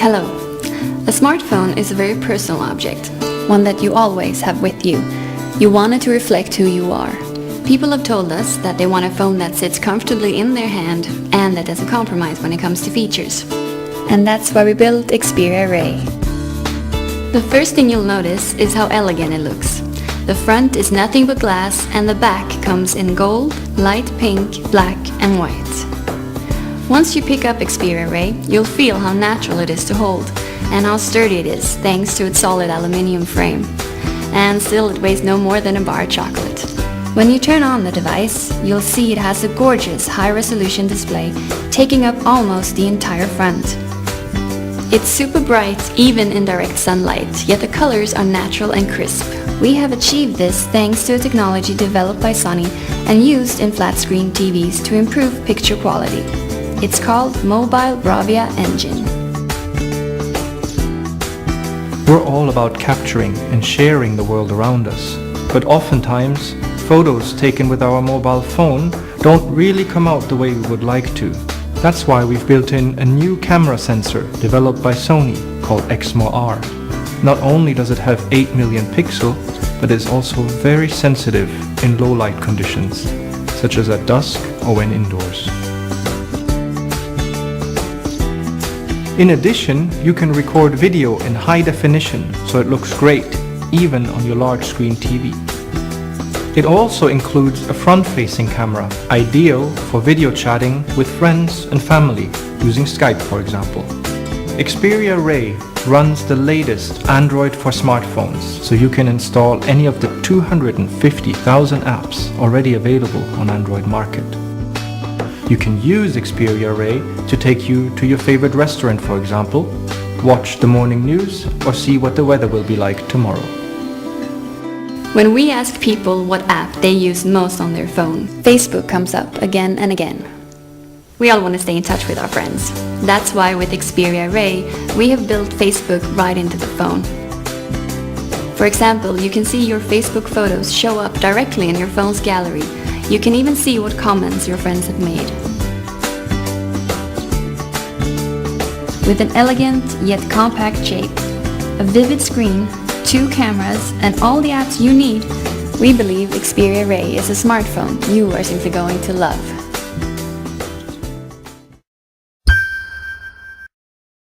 Hello. A smartphone is a very personal object, one that you always have with you. You want it to reflect who you are. People have told us that they want a phone that sits comfortably in their hand and that doesn't compromise when it comes to features. And that's why we built Xperia Ray. The first thing you'll notice is how elegant it looks. The front is nothing but glass and the back comes in gold, light pink, black and white. Once you pick up Xperia Ray, you'll feel how natural it is to hold and how sturdy it is thanks to its solid aluminium frame. And still it weighs no more than a bar of chocolate. When you turn on the device, you'll see it has a gorgeous high-resolution display taking up almost the entire front. It's super bright even in direct sunlight, yet the colors are natural and crisp. We have achieved this thanks to a technology developed by Sony and used in flat-screen TVs to improve picture quality. It's called Mobile Bravia Engine. We're all about capturing and sharing the world around us, but oftentimes photos taken with our mobile phone don't really come out the way we would like to. That's why we've built in a new camera sensor developed by Sony called XMO-R. Not only does it have 8 million pixels, but it's also very sensitive in low light conditions, such as at dusk or when indoors. In addition, you can record video in high definition, so it looks great, even on your large screen TV. It also includes a front-facing camera, ideal for video chatting with friends and family, using Skype for example. Xperia Ray runs the latest Android for smartphones, so you can install any of the 250,000 apps already available on Android market. You can use Xperia Ray to take you to your favorite restaurant for example, watch the morning news or see what the weather will be like tomorrow. When we ask people what app they use most on their phone, Facebook comes up again and again. We all want to stay in touch with our friends. That's why with Xperia Ray, we have built Facebook right into the phone. For example, you can see your Facebook photos show up directly in your phone's gallery. You can even see what comments your friends have made. With an elegant yet compact shape, a vivid screen, 2 cameras and all the apps you need, we believe Xperia Ray is a smartphone you are simply going to love.